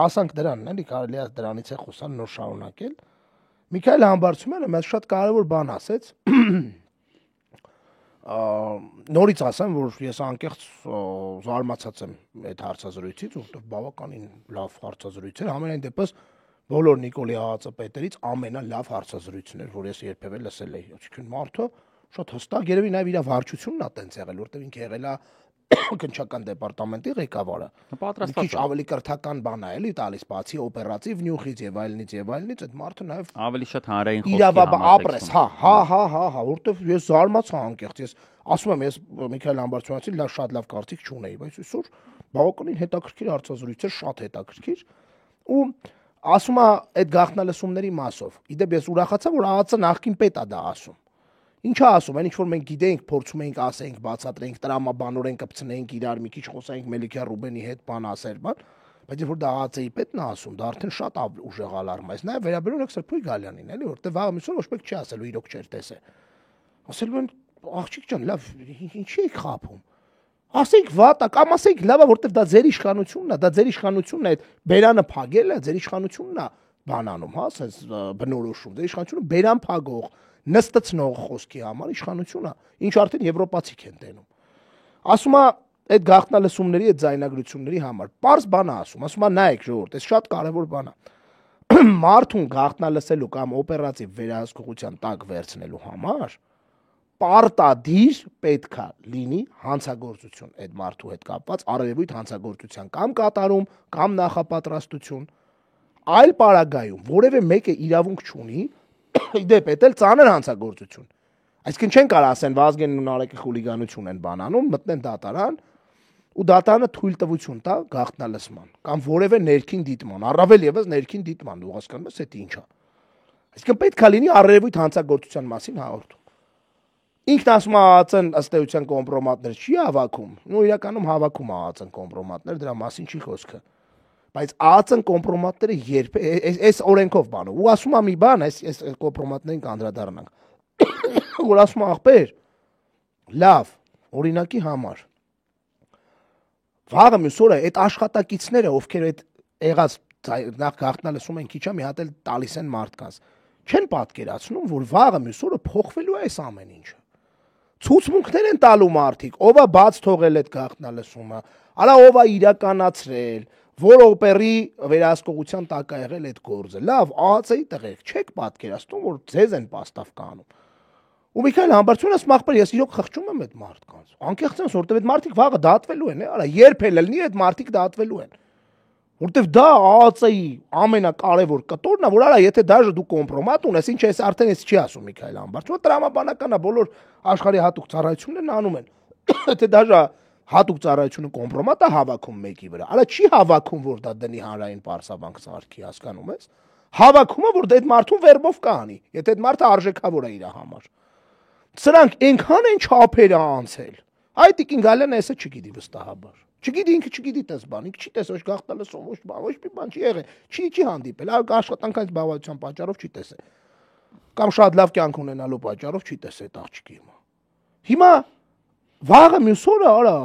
հասանք դրանն էլի, կարելի է դրանից է խոսալ նոր շարունակել։ Միքայել Համբարձումյանը մեզ շատ կարևոր բան ասեց։ Նորից ասեմ, որ ես անկեղծ զարմացած եմ այդ հարցազրույցից, որովհետև բավականին լավ հարցազրույց էր, ամենայն դեպս բոլոր Նիկոլի Աղածապետերից ամենալավ հարցազրույցն էր, որ ես երբևէ լսել էի։ Այսինքն մարդը շատ հստակ երևի նաև իր վարչությունն է տենց եղել, որովհետև ինքը եղել է քննչական դեպարտամենտի ղեկավարը։ Պատրաստված է։ Ավելի կրթական բան է էլի տալիս, բացի օպերատիվ նյութից եւ այլնից, այդ մարդը նաև ավելի շատ հանրային խոսքի ապրես, հա, որովհետև ես զարմացա անկեղծ, ես ասում եմ, ես Միքայել Համբարձումյանցին շատ լավ կարծիք չունեի, բայց այսօր բավականին հետաքրքիր հարցազրույց էր, շատ հետաքրքիր, ու ասում է այդ գաղտնալսումների մասով։ Իդեպ ես ուրախացա, որ ԱԱՑ նախկին պետ է դա ասում։ Ինչա ասում, այն ինչ որ մենք գիտենք, փորձում ենք ասենք, բացատրենք, տրամաբանորեն կպցնենք իրար, մի քիչ խոսենք Մելիքյան Ռուբենի հետ բան ասել, բայց երբ որ դա ԱԱՑ-ի պետն է ասում, դա արդեն շատ ուժեղ ալարմ է։ Նաև վերաբերում եք Սրբույր Գալյանին, էլի, որտեղ վաղը մյուսը ոչ մեկ չի ասելու իրոք չէր տեսե։ Ասելու են, աղջիկ ջան, լավ, ինչի եք խափում։ Ասենք վատա, կամ ասենք լավա, որտեղ դա ձեր իշխանությունն է, դա ձեր իշխանությունն է, այդ բերանը փագելը, ձեր իշխանությունն է բանանում, հա, ասես բնորոշում, ձեր իշխանությունը բերան փագող նստեցնող խոսքի համար իշխանությունը, ինչ արդեն եվրոպացիք են տենում։ Ասում է այդ գաղտնալսումների, այդ ձայնագրությունների համար, պարզ բան է ասում է նայեք ժողովուրդ, այս շատ կարևոր բան է։ Մարդուն գաղտնալսելու կամ օպերատիվ վերահսկողության տակ վերցնելու համար պարտադիր պետքա լինի հանցագործություն այդ մարդու հետ կապված, արևույթ հանցագործության կամ կատարում, կամ նախապատրաստություն, այլ պարագայում որևէ մեկը իրավունք չունի իդեպ էլ ծանր հանցագործություն։ Այսինքն չեն կարող ասեն Վազգենն ու Նարեկը խուլիգանություն են բանանում, մտնեն դատարան ու դատարանը թույլտվություն տա գաղտնալսման կամ որևէ ներքին դիտման, առավել եւս ներքին դիտման, դու հասկանում ես, դա ինչ է։ Այսինքն պետք է լինի արևույթ հանցագործության մասին հաղորդում։ Ինքն ասում է ԱԱՑ-ն ըստ էության կոմպրոմատներ չի հավաքում, նո իրականում հավաքում է ԱԱՑ-ն կոմպրոմատներ, դրա մասին չի խոսքը։ Բայց ԱԱՑ-ն կոմպրոմատները երբ այս օրենքով բանով ու ասում է մի բան, այս կոմպրոմատներին կանդրադառնանք, որ ասում է ախպեր, լավ, օրինակի համար վաղը մյուս օրը այդ աշխատակիցները, ովքեր այդ եղած նախ գաղտնալսում են քիչ մի հատ էլ տալիս են մարդկանց, չեն պատկերացնում, որ վաղը մյուս օրը փոխվելու է այս ամեն ինչը։ Ցուցմունքներ են տալու մարդիկ, ով է բաց թողել այդ գաղտնալսումը, արա ով է իրականացրել, որ օպերի վերահսկողության տակ է եղել այդ գործը։ Լավ, ԱԱՑ-ի տղերք, չեք պատկերացնում, որ ձեզ են պաստավ կանում։ Ու Միքայել Համբարձումյանը ասում ախպեր, ես իրոք խղճում եմ այդ մարդկանց։ Անկեղծ եմ, որտեվ այդ մարդիկ վաղը դատվելու են, արա երբ էլ լինի այդ մարդիկ դատվելու են։ Որտեվ դա ԱԱՑ-ի ամենակարևոր կտորն է, որ արա եթե դաժե դու կոմպրոմատ ունես, ինչ էս արդեն էս չի ասում Միքայել Համբարձումյանը, տրամաբանական է, բոլոր աշխարհի հատուկ ծառայություններն անում են։ Եթե դաժե հատուկ ծառայությունը կոմպրոմատ է հավաքում մեկի վրա, արա չի հավաքում, որ դա դնի հանրային պարսաբանք սարքի, հասկանում ես։ Հավաքում է, որ դա այդ մարդուն վերբով կանի, եթե այդ մարդը արժեքավոր է իր համար։ Սրանք այնքան են չափեր անցել։ Այդ Տիկին Գալյանը էսը չգիտի վստահաբար։ Չգիտի ինքը չգիտի տես բան, ինքը չի տեսել ոչ գաղտնալսում, ոչ մի բան չի եղել, չի հանդիպել, աշխատանքից բավարարության պատճառով չի տեսել։ Կամ շատ լավ կյանք ունենալու պատճառով չի տեսել այդ աղջիկի հիմա։ Վաղը մյուս օրը արա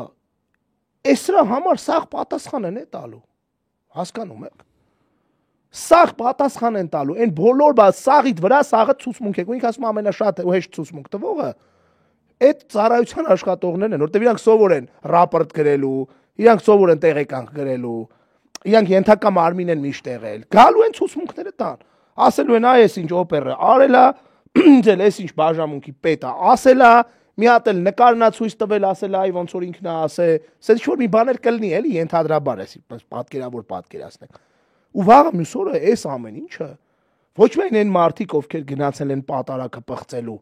այս դրա համար սաղ պատասխան են տալու։ Հասկանում եք։ Սաղ պատասխան են տալու, այն բոլոր բա սաղիդ վրա սաղը ցուցմունք է, ու ինքը ասում ամենաշատ ու հեշտ ցուցմունք տվողը այդ ծառայության աշխատողներն են, որտեղ իրանք սովոր են ռապորտ գրելու, իրանք սովոր են տեղեկանք գրելու, իրանք ենթակա մարմին են միշտ եղել, գալու են ցուցմունքները տան, ասելու են այս ինչ օպերա արելա, ինձ էլ այս ինչ բաժանմունքի պետ է ասելա, մի հատ էլ նկարնա ցույց տվել ասել այ ոնց որ ինքն է ասե, ասել ինչ որ մի բաներ կլինի էլի ենթադրաբար էսի պատկերավոր պատկերացնենք։ Ու վաղը մյուս օրը այս ամեն ինչը ոչ միայն այն մարդիկ, ովքեր գնացել են պատարակը պղծելու,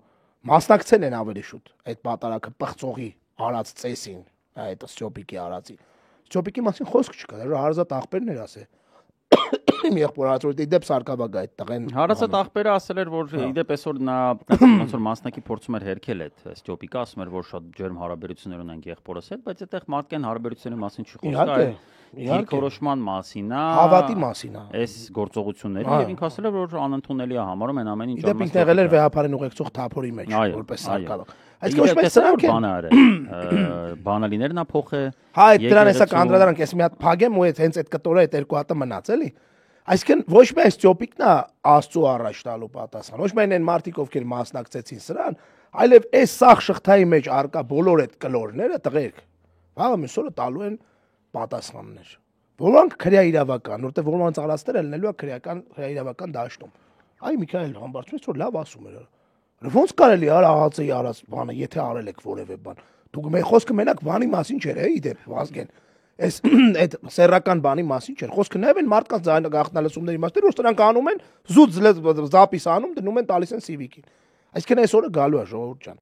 մասնակցել են ավելի շուտ այդ պատարակը պղծողի արած ծեսին, այդ Ստյոպիկի արածի։ Ստյոպիկի մասին խոսք չկա, դա հարազատ աղբերն էր ասել։ Մի եղբոր արած որ իդեպ Սարգսակը այդ տղեն հարազատ աղբերը ասել էր, որ իդեպ այսօր նա ոնց որ մասնակի փորձում էր հերքել այդ Ստյոպիկը, ասում էր, որ շատ ջերմ հարաբերություններ ունեն եղբորս հետ, բայց այդտեղ մարդկային հարաբերությունների մասին չի խոսքը, դիրքորոշման մասին է, հավատի մասին է, այս գործողությունների եւ ինքը ասել է, որ անընդունելի է համարում են ամեն ինչ իդեպ ինքն եղել էր վեհապարին ուղեկցող թափորի մեջ որպես Սարգսակը։ Այսինքն ոչ մեկ սրանք են։ Բանը արել։ Բանալիներն ա փոխը։ Հա, այդ դրան հեսա կանդրադարանք, ես մի հատ փագեմ ու այդ հենց այդ կտորը այդ երկու հատը մնաց էլի։ Այսինքն ոչ միայն Ստյոպիկն է Աստծո առաջ տալու պատասխան, ոչ միայն այն մարդիկ, ովքեր մասնակցեցին սրան, այլև այս սաղ շղթայի մեջ արկա բոլոր այդ կլորները տղերք, վաղը մյուս օրը տալու են պատասխաններ։ Որոնք քրեա իրավական, որտեղ որոնց արածները լինելու է քրեա իրավական դաշտում։ Այ Միքայել Համբարձումից որ լավ ասում էր։ Ոնց կարելի է աղացի արած բանը, եթե արել եք որևէ բան։ Դուք մեր խոսքը մենակ բանի մասին չէր, իդեպ Վազգեն։ Այս այդ սեռական բանի մասին չէր։ Խոսքը նաև են մարդկանց այն գաղտնալսումների մասին, որ նրանք անում են զուտ զապիս անում, դնում են տալիս են Civic-ին։ Այսինքն այսօրը գալու է ժողովուրդ ջան։